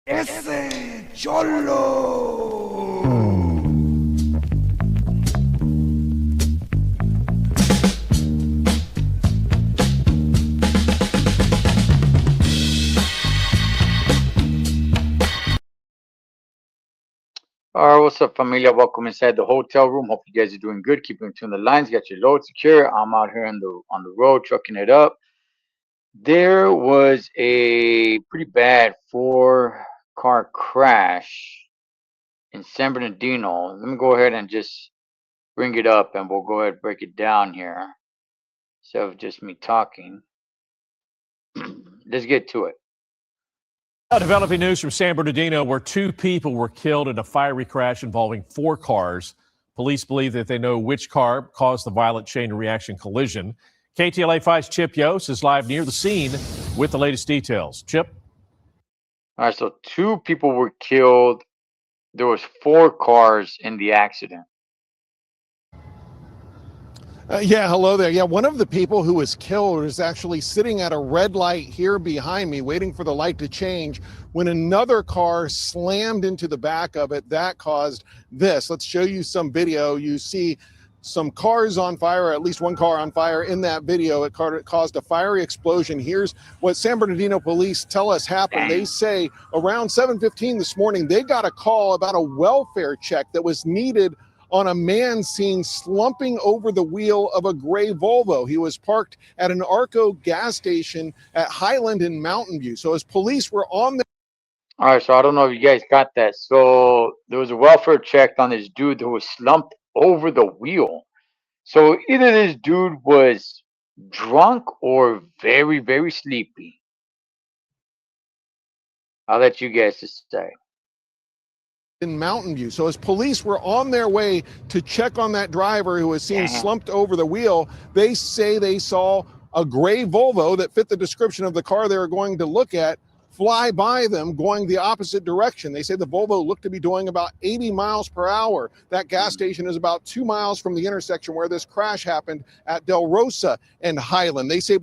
Ese cholo. All right, what's up, familia? Welcome inside the hotel room. Hope you guys are doing good. Keeping between the lines. Got your load secure. I'm out here on the road trucking it up. There was a pretty bad four-car crash in San Bernardino. Let me go ahead and just bring it up, and we'll go ahead and break it down here instead of just me talking. Let's get to it. Developing news from San Bernardino where two people were killed in a fiery crash involving four cars. Police believe that they know which car caused the violent chain reaction collision. KTLA 5's Chip Yost is live near the scene with the latest details. Chip? All right, so two people were killed. There was four cars in the accident. Hello there. One of the people who was killed is actually sitting at a red light here behind me, waiting for the light to change, when another car slammed into the back of it. That caused this. Let's show you some video. You see some cars on fire, or at least one car on fire in that video. It caused a fiery explosion. Here's what San Bernardino police tell us happened. They say around 7:15 this morning, they got a call about a welfare check that was needed on a man seen slumping over the wheel of a gray Volvo. He was parked at an Arco gas station at Highland and Mountain View. So as police were on the... All right, so I don't know if you guys got that. So there was a welfare check on this dude who was slumped over the wheel. So either this dude was drunk or very, very sleepy. I'll let you guys decide. In Mountain View. So as police were on their way to check on that driver who was seen slumped over the wheel, they say they saw a gray Volvo that fit the description of the car they were going to look at fly by them going the opposite direction. They say the Volvo looked to be doing about 80 miles per hour. That gas station is about 2 miles from the intersection where this crash happened at Del Rosa and Highland. They say...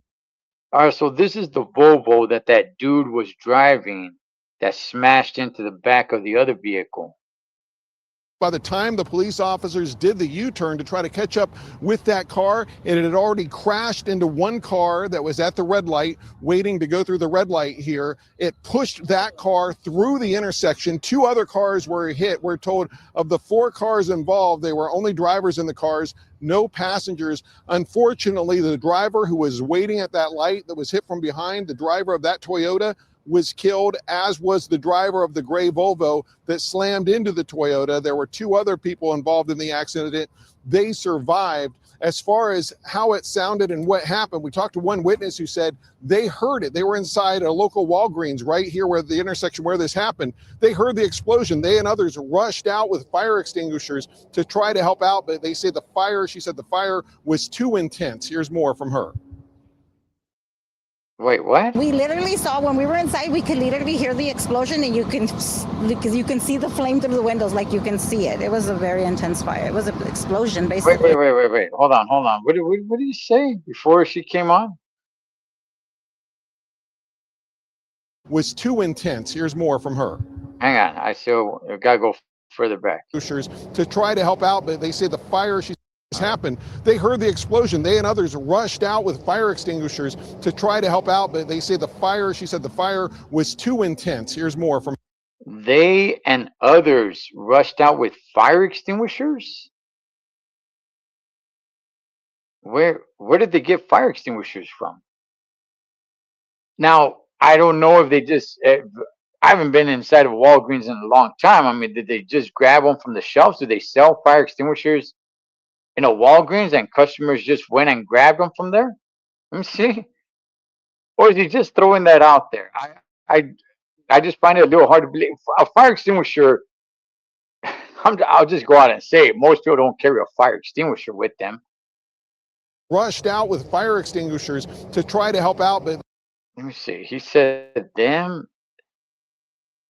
All right, so this is the Volvo that dude was driving that smashed into the back of the other vehicle. By the time the police officers did the U-turn to try to catch up with that car, it had already crashed into one car that was at the red light, waiting to go through the red light here. It pushed that car through the intersection. Two other cars were hit. We're told of the four cars involved, they were only drivers in the cars, no passengers. Unfortunately, the driver who was waiting at that light that was hit from behind, the driver of that Toyota, was killed, as was the driver of the gray Volvo that slammed into the Toyota. There were two other people involved in the accident. They survived. As far as how it sounded and what happened, we talked to one witness who said they heard it. They were inside a local Walgreens right here where the intersection where this happened. They heard the explosion. They and others rushed out with fire extinguishers to try to help out, but they say she said the fire was too intense. Here's more from her. Wait, what? We literally saw, when we were inside, we could literally hear the explosion, and you can see the flame through the windows, like you can see it. It was a very intense fire. It was an explosion, basically. Wait. Hold on. What did you say before she came on? Was too intense. Here's more from her. Hang on. I still gotta go further back. To try to help out, but they say the fire happened. They heard the explosion. They and others rushed out with fire extinguishers to try to help out, but they say she said the fire was too intense. Here's more from... They and others rushed out with fire extinguishers? Where did they get fire extinguishers from? Now, I don't know if they just... I haven't been inside of Walgreens in a long time. I mean, did they just grab them from the shelves? Do they sell fire extinguishers in a Walgreens and customers just went and grabbed them from there? Let me see. Or is he just throwing that out there? I just find it a little hard to believe. A fire extinguisher, I'll just go out and say it. Most people don't carry a fire extinguisher with them. Rushed out with fire extinguishers to try to help out, but... Let me see. He said them.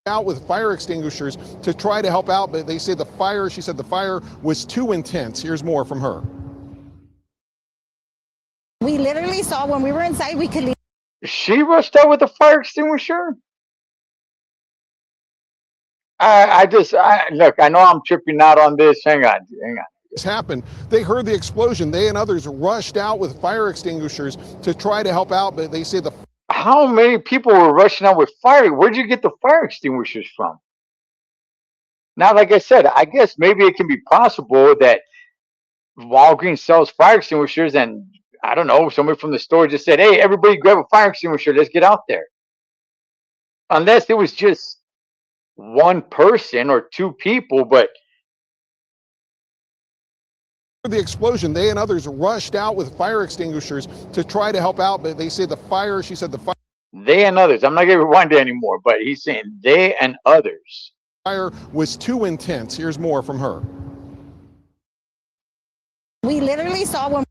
Out with fire extinguishers to try to help out, but they say she said the fire was too intense. Here's more from her. We literally saw, when we were inside, we could... She rushed out with a fire extinguisher? Look, I know I'm tripping out on this. Hang on. This happened. They heard the explosion. They and others rushed out with fire extinguishers to try to help out, but they say the How many people were rushing out with fire? Where'd you get the fire extinguishers from? Now, like I said, I guess maybe it can be possible that Walgreens sells fire extinguishers, and I don't know, somebody from the store just said, "Hey, everybody, grab a fire extinguisher. Let's get out there." Unless it was just one person or two people, but the explosion. They and others rushed out with fire extinguishers to try to help out, but they say the fire. She said the they and others. I'm not going to rewind it anymore, but he's saying they and others. fire was too intense. Here's more from her. We literally saw one.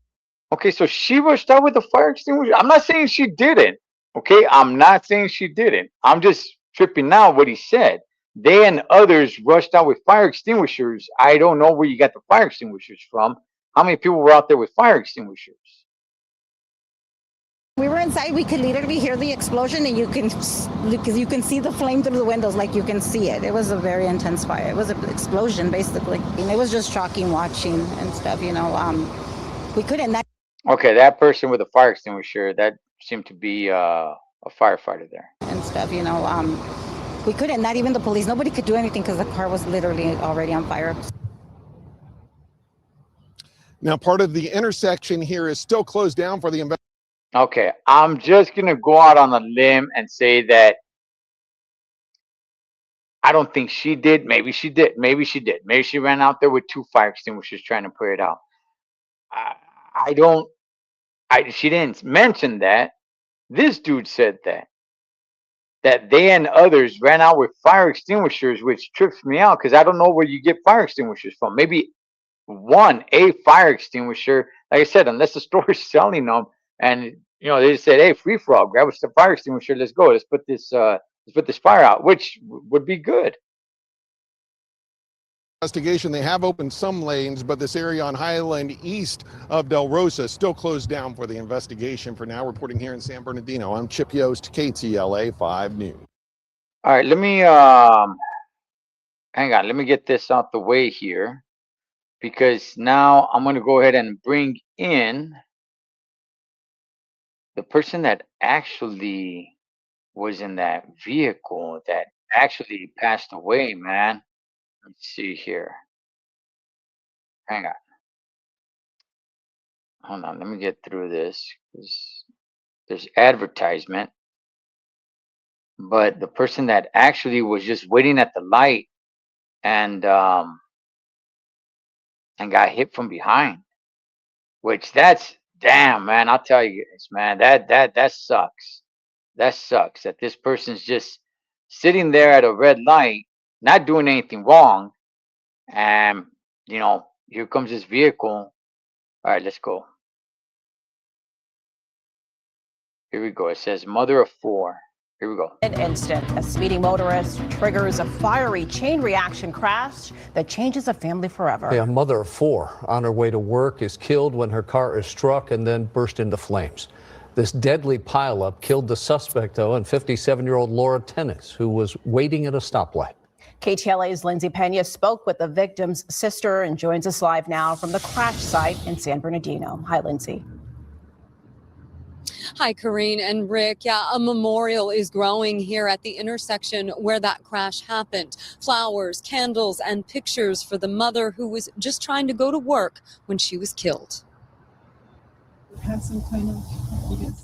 Okay, so she rushed out with the fire extinguisher. I'm not saying she didn't. Okay, I'm not saying she didn't. I'm just tripping out what he said. They and others rushed out with fire extinguishers. I don't know where you got the fire extinguishers from. How many people were out there with fire extinguishers? We were inside. We could literally hear the explosion, and you can see the flame through the windows, like you can see it. It was a very intense fire. It was an explosion, basically. And it was just shocking watching and stuff. You know, we couldn't. Okay, that person with a fire extinguisher, that seemed to be a firefighter there. And stuff. You know, we couldn't. Not even the police. Nobody could do anything because the car was literally already on fire. Now, part of the intersection here is still closed down for the investigation. Okay, I'm just going to go out on a limb and say that I don't think she did. Maybe she did. Maybe she did. Maybe she ran out there with two fire extinguishers trying to put it out. She didn't mention that. This dude said that they and others ran out with fire extinguishers, which trips me out because I don't know where you get fire extinguishers from. Maybe a fire extinguisher, like I said, unless the store is selling them, and you know they just said, "Hey, free for all, grab us the fire extinguisher. Let's go. Let's put this fire out," which would be good. Investigation. They have opened some lanes, but this area on Highland east of Del Rosa is still closed down for the investigation. For now, reporting here in San Bernardino, I'm Chip Yost, KTLA 5 News. All right, let me hang on. Let me get this out the way here, because now I'm going to go ahead and bring in the person that actually was in that vehicle that actually passed away, man. Let's see here. Hang on. Hold on. Let me get through this. There's advertisement. But the person that actually was just waiting at the light and got hit from behind, which that's damn, man. I'll tell you guys, man, that sucks. That sucks that this person's just sitting there at a red light, not doing anything wrong, and you know, here comes this vehicle. All right, let's go. Here we go. It says mother of four. Here we go. An instant, a speeding motorist triggers a fiery chain reaction crash that changes a family forever. A mother of four on her way to work is killed when her car is struck and then burst into flames. This deadly pileup killed the suspect, though, and 57-year-old Laura Tennis, who was waiting at a stoplight. KTLA's Lindsay Pena spoke with the victim's sister and joins us live now from the crash site in San Bernardino. Hi, Lindsay. Hi, Karine and Rick. Yeah, a memorial is growing here at the intersection where that crash happened. Flowers, candles, and pictures for the mother who was just trying to go to work when she was killed. Have some kind of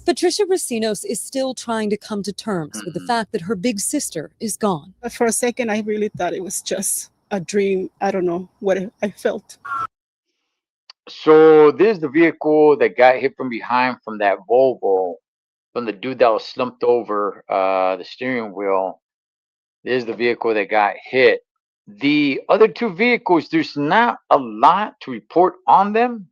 Patricia Racinos is still trying to come to terms with the fact that her big sister is gone. For a second, I really thought it was just a dream. I don't know what I felt. So this is the vehicle that got hit from behind from that Volvo, from the dude that was slumped over the steering wheel. This is the vehicle that got hit. The other two vehicles, there's not a lot to report on them,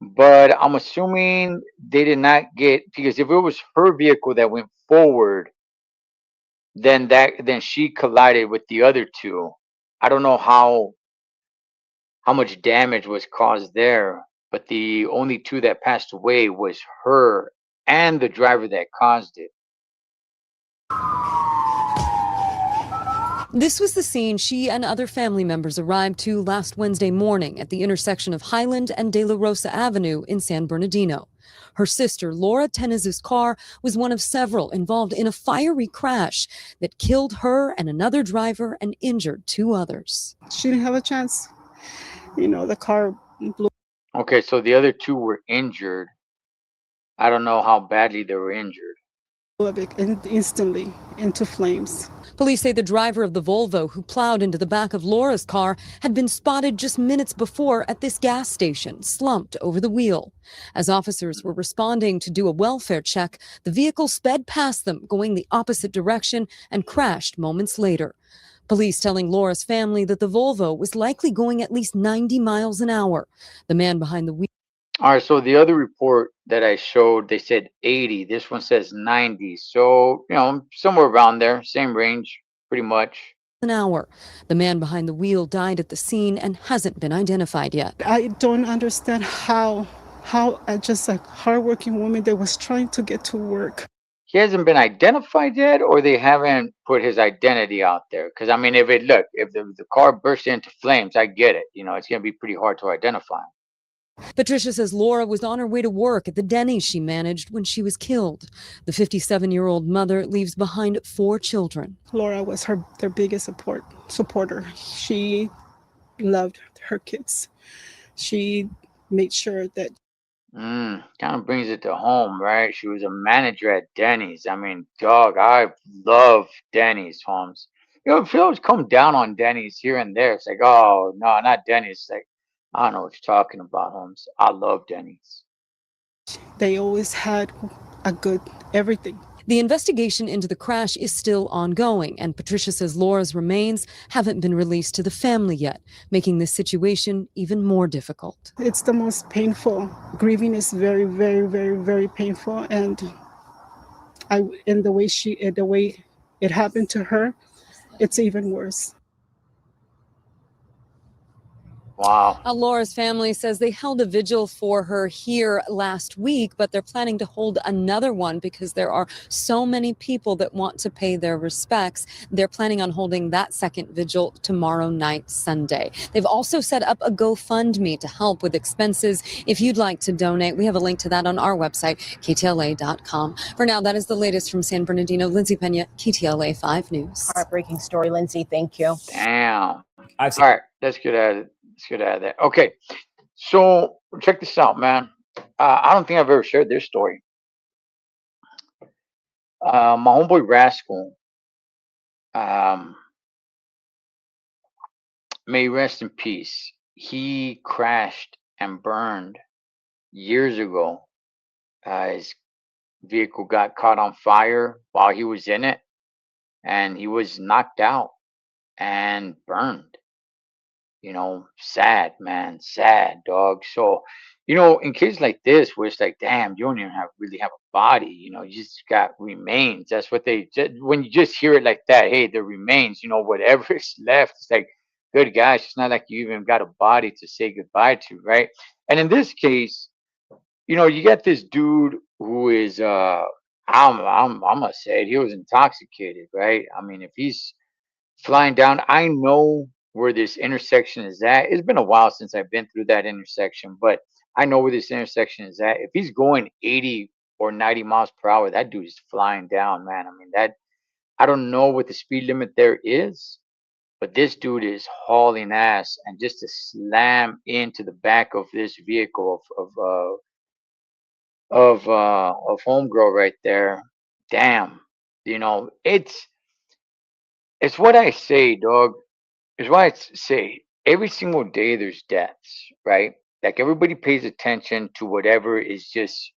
but I'm assuming they did not get, because if it was her vehicle that went forward, then she collided with the other two. I don't know how much damage was caused there, but the only two that passed away was her and the driver that caused it. This was the scene she and other family members arrived to last Wednesday morning at the intersection of Highland and De La Rosa Avenue in San Bernardino. Her sister, Laura Tenez's car was one of several involved in a fiery crash that killed her and another driver and injured 2 others. She didn't have a chance. You know, the car blew Okay, so the other 2 were injured. I don't know how badly they were injured. up instantly into flames. Police say the driver of the Volvo who plowed into the back of Laura's car had been spotted just minutes before at this gas station, slumped over the wheel. As officers were responding to do a welfare check, the vehicle sped past them, going the opposite direction, and crashed moments later. Police telling Laura's family that the Volvo was likely going at least 90 miles an hour. The man behind the wheel. All right, so the other report that I showed, they said 80. This one says 90. So, somewhere around there, same range, pretty much. An hour. The man behind the wheel died at the scene and hasn't been identified yet. I don't understand how just a hardworking woman that was trying to get to work. He hasn't been identified yet, or they haven't put his identity out there. Because, I mean, if the car burst into flames, I get it. It's going to be pretty hard to identify him. Patricia says Laura was on her way to work at the Denny's she managed when she was killed. The 57-year-old mother leaves behind 4 children. Laura was their biggest supporter. She loved her kids. She made sure that. Kind of brings it to home, right? She was a manager at Denny's. I mean, dog, I love Denny's, Holmes. If you always come down on Denny's here and there, it's like, oh, no, not Denny's. It's like, I don't know what you're talking about, Holmes. I love Denny's. They always had a good everything. The investigation into the crash is still ongoing, and Patricia says Laura's remains haven't been released to the family yet, making this situation even more difficult. It's the most painful. Grieving is very, very, very, very painful, and the way it happened to her, it's even worse. Wow. Laura's family says they held a vigil for her here last week, but they're planning to hold another one because there are so many people that want to pay their respects. They're planning on holding that second vigil tomorrow night, Sunday. They've also set up a GoFundMe to help with expenses. If you'd like to donate, we have a link to that on our website, ktla.com. For now, that is the latest from San Bernardino. Lindsay Pena, KTLA 5 News. Heartbreaking story, Lindsay. Thank you. Damn. All right, let's get at it. Let's get out of that. Okay, so check this out, man. I don't think I've ever shared this story. My homeboy Rascal, may he rest in peace. He crashed and burned years ago. His vehicle got caught on fire while he was in it, and he was knocked out and burned. Sad, man, sad, dog. So, in cases like this, where it's like, damn, you don't even really have a body, you just got remains. That's what when you just hear it like that, hey, the remains, whatever is left, it's like, good gosh, it's not like you even got a body to say goodbye to, right? And in this case, you got this dude who is, I'm gonna say it, he was intoxicated, right? I mean, if he's flying down, I know where this intersection is at. It's been a while since I've been through that intersection, but I know where this intersection is at. If he's going 80 or 90 miles per hour, that dude is flying down, man. I mean, I don't know what the speed limit there is, but this dude is hauling ass, and just to slam into the back of this vehicle of homegirl right there, damn. It's what I say, dog. Is why I say every single day there's deaths, right? Like everybody pays attention to whatever is just,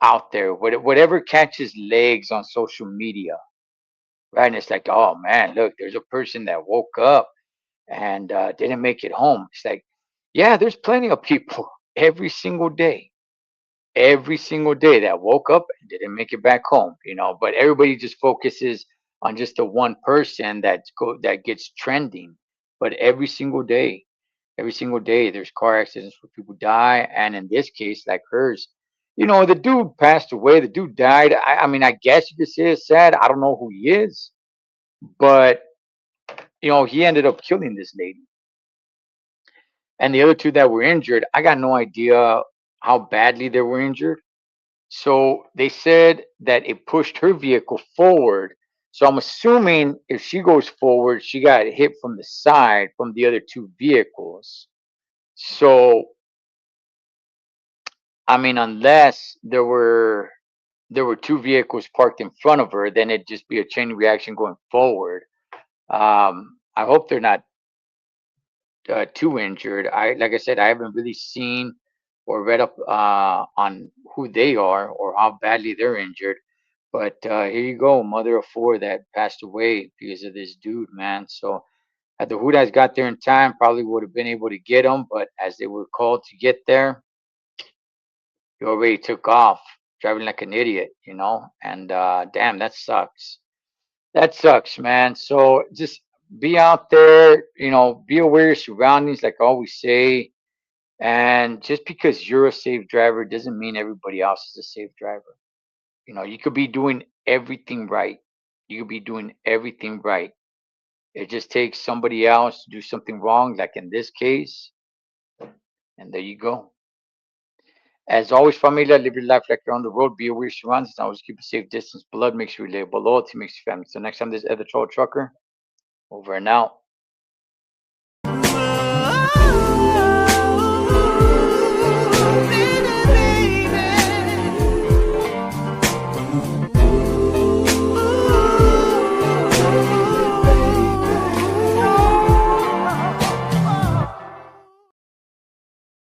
out there, whatever catches legs on social media, right? And it's like, oh man, look, there's a person that woke up and didn't make it home. It's like, yeah, there's plenty of people every single day that woke up and didn't make it back home, but everybody just focuses on just the one person that gets trending. But every single day there's car accidents where people die, and in this case, like hers, the dude passed away, the dude died. I mean, I guess you could say it's sad. I don't know who he is, but he ended up killing this lady. And the other two that were injured, I got no idea how badly they were injured. So they said that it pushed her vehicle forward. So I'm assuming if she goes forward, she got hit from the side from the other two vehicles. So I mean, unless there were two vehicles parked in front of her, then it'd just be a chain reaction going forward. I hope they're not too injured. Like I said, I haven't really seen or read up on who they are or how badly they're injured. But here you go, mother of four that passed away because of this dude, man. So had the Hudas got there in time, probably would have been able to get him. But as they were called to get there, he already took off, driving like an idiot, And damn, that sucks. That sucks, man. So just be out there, be aware of your surroundings, like I always say. And just because you're a safe driver doesn't mean everybody else is a safe driver. You could be doing everything right. You could be doing everything right. It just takes somebody else to do something wrong, like in this case, and there you go. As always, familia, live your life like you're on the road. Be aware of your surroundings. Always keep a safe distance. Blood makes you reliable. Loyalty makes you family. So next time, this is the Thecholotrucker. Over and out.